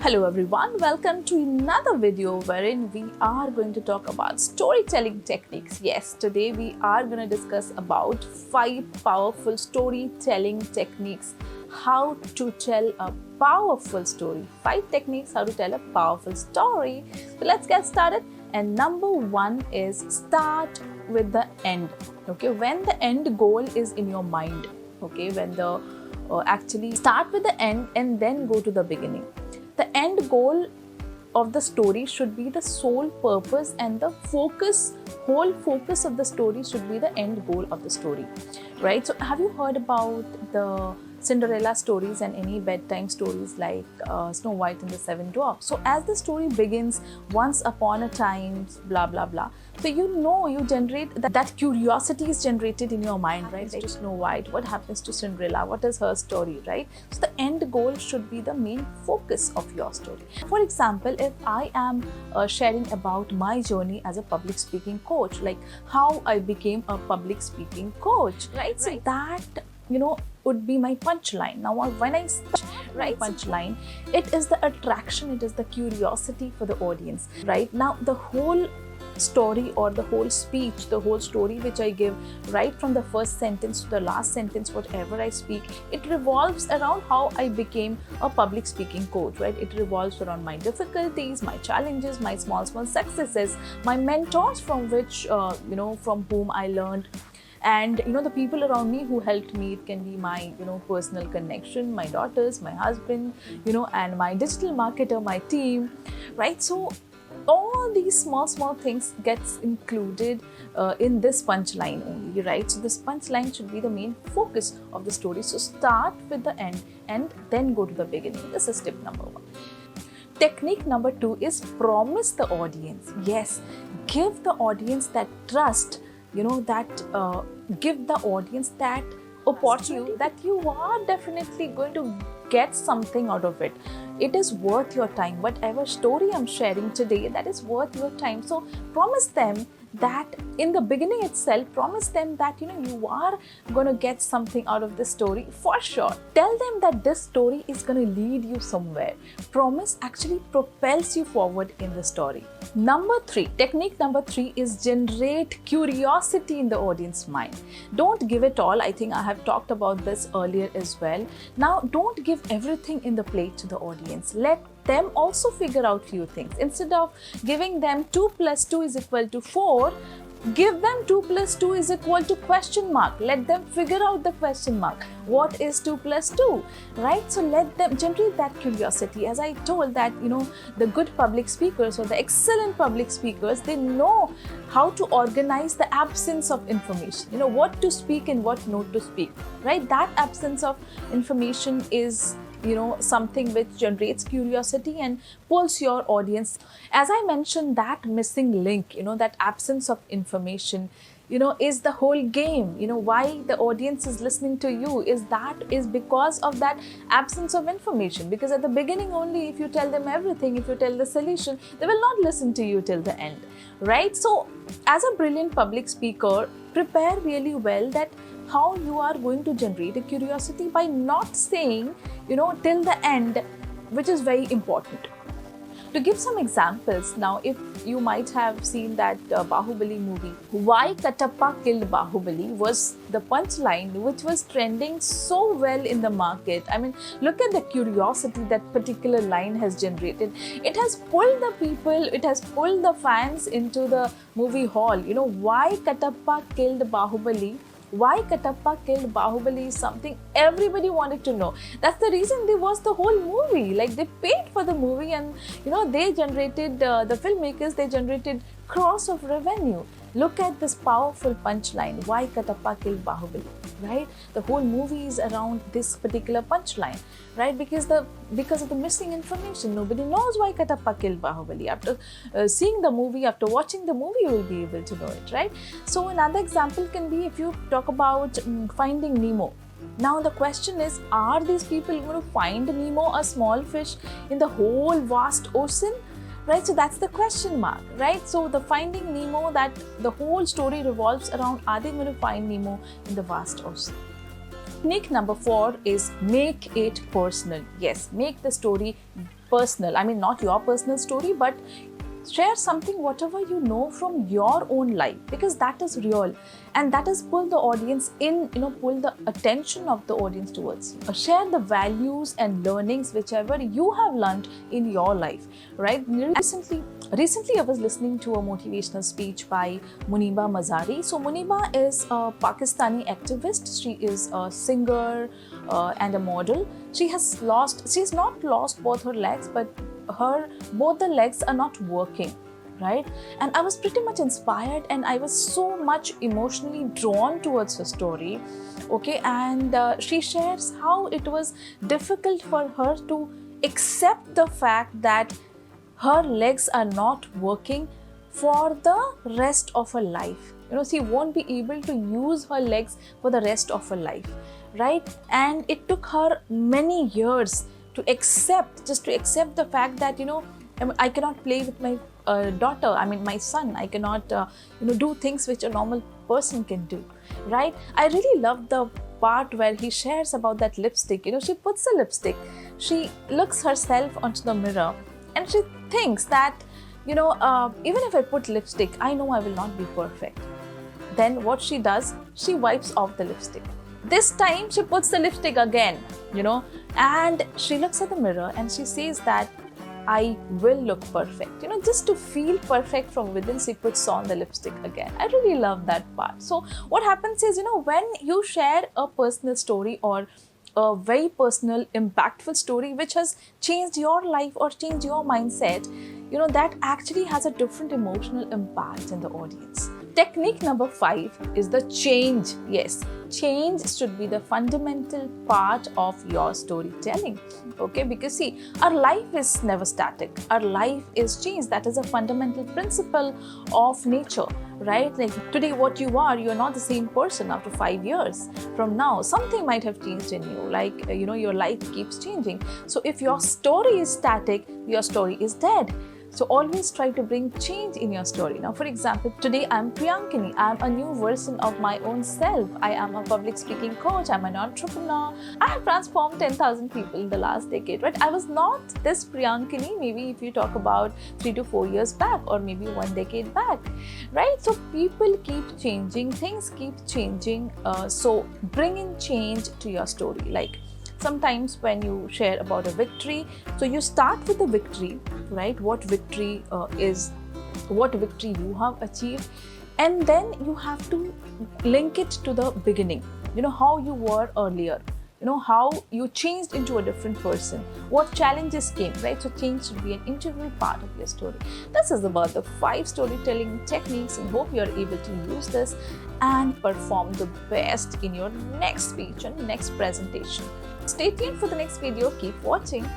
Hello everyone, welcome to another video wherein we are going to talk about storytelling techniques. Yes, today we are going to discuss about 5 powerful storytelling techniques. How to tell a powerful story. 5 techniques how to tell a powerful story. So let's get started. And number 1 is start with the end. Okay, when the end goal is in your mind. Okay, when the actually start with the end and then go to the beginning. The end goal of the story should be the sole purpose, and the whole focus of the story should be the end goal of the story, right? So have you heard about the Cinderella stories and any bedtime stories like Snow White and the Seven Dwarfs? So as the story begins, once upon a time, blah blah blah. So you generate that curiosity is generated in your mind, right? To Snow White, what happens to Cinderella? What is her story, right? So the end goal should be the main focus of your story. For example, if I am sharing about my journey as a public speaking coach, like how I became a public speaking coach, right? So that would be my punchline. Now when I write punchline, it is the attraction, it is the curiosity for the audience, right? Now the whole story or the whole speech, the whole story which I give, right from the first sentence to the last sentence, whatever I speak, it revolves around how I became a public speaking coach, right? It revolves around my difficulties, my challenges, my small successes, my mentors from which from whom I learned, and the people around me who helped me. It can be my personal connection, my daughters, my husband, and my digital marketer, my team, right? So all these small things gets included in this punchline only, right? So this punchline should be the main focus of the story. So start with the end and then go to the beginning. This is tip number 1. Technique number 2 is promise the audience. Yes, give the audience that trust, give the audience that opportunity that you are definitely going to get something out of it. It is worth your time. Whatever story I'm sharing today, that is worth your time. So promise them that in the beginning itself, promise them that you are going to get something out of this story for sure. Tell them that this story is going to lead you somewhere. Promise actually propels you forward in the story. Technique number 3 is generate curiosity in the audience mind. Don't give it all. I think I have talked about this earlier as well. Now don't give everything in the plate to the audience. Let them also figure out few things. Instead of giving them 2 + 2 is equal to 4, give them 2 + 2 is equal to question mark. Let them figure out the question mark. What is 2 + 2, right? So let them generate that curiosity. As I told that, the good public speakers or the excellent public speakers, they know how to organize the absence of information. What to speak and what not to speak, right? That absence of information is something which generates curiosity and pulls your audience. As I mentioned, that missing link, that absence of information, is the whole game. Why the audience is listening to you is because of that absence of information. Because at the beginning only, if you tell them everything, if you tell the solution, they will not listen to you till the end, right? So as a brilliant public speaker, prepare really well that how you are going to generate a curiosity by not saying, till the end, which is very important. To give some examples, now if you might have seen that Bahubali movie, why Katappa killed Bahubali was the punchline which was trending so well in the market. I mean, look at the curiosity that particular line has generated. It has pulled the people, it has pulled the fans into the movie hall. Why Katappa killed Bahubali? Why Katappa killed Bahubali is something everybody wanted to know. That's the reason they watched the whole movie. Like, they paid for the movie, and they generated, the filmmakers, they generated crores of revenue. Look at this powerful punchline. Why Katappa killed Bahubali, right? The whole movie is around this particular punchline, right? Because of the missing information. Nobody knows why Katappa killed Bahubali. After seeing the movie, after watching the movie, you will be able to know it, right? So another example can be if you talk about Finding Nemo. Now the question is, are these people going to find Nemo, a small fish in the whole vast ocean? Right, so that's the question mark, right? So the Finding Nemo, that the whole story revolves around, are they going to find Nemo in the vast ocean? Technique number 4 is make it personal. Yes, make the story personal. I mean, not your personal story, but share something, whatever you know from your own life, because that is real, and that is pull the audience in, pull the attention of the audience towards you. Share the values and learnings whichever you have learned in your life, right? Recently I was listening to a motivational speech by Muniba Mazari. So Muniba is a Pakistani activist. She is a singer and a model. She's not lost both her legs, but both the legs are not working, right? And I was pretty much inspired, and I was so much emotionally drawn towards her story. Okay, and she shares how it was difficult for her to accept the fact that her legs are not working for the rest of her life. She won't be able to use her legs for the rest of her life, right? And it took her many years to accept the fact that I cannot play with my daughter, my son. I cannot do things which a normal person can do, right? I really love the part where he shares about that lipstick. She puts a lipstick, she looks herself onto the mirror, and she thinks that even if I put lipstick, I know I will not be perfect. Then what she does, she wipes off the lipstick. This time she puts the lipstick again, and she looks at the mirror and she says that I will look perfect. Just to feel perfect from within, she puts on the lipstick again. I really love that part. So what happens is, when you share a personal story or a very personal, impactful story which has changed your life or changed your mindset, that actually has a different emotional impact in the audience. Technique number 5 is the change. Yes, change should be the fundamental part of your storytelling. Okay, because see, our life is never static. Our life is change. That is a fundamental principle of nature, right? Like today, what you are, you're not the same person after 5 years from now. Something might have changed in you, like your life keeps changing. So if your story is static, your story is dead. So always try to bring change in your story. Now, for example, today I'm Priyankini. I'm a new version of my own self. I am a public speaking coach. I'm an entrepreneur. I have transformed 10,000 people in the last decade, right? I was not this Priyankini, maybe if you talk about 3 to 4 years back, or maybe 1 decade back, right? So people keep changing, things keep changing. So bring in change to your story. Like sometimes when you share about a victory, so you start with the victory, right? What victory you have achieved, and then you have to link it to the beginning, how you were earlier, how you changed into a different person, what challenges came, right? So change should be an integral part of your story. This is about the 5 storytelling techniques, and hope you're able to use this and perform the best in your next speech and next presentation. Stay tuned for the next video. Keep watching.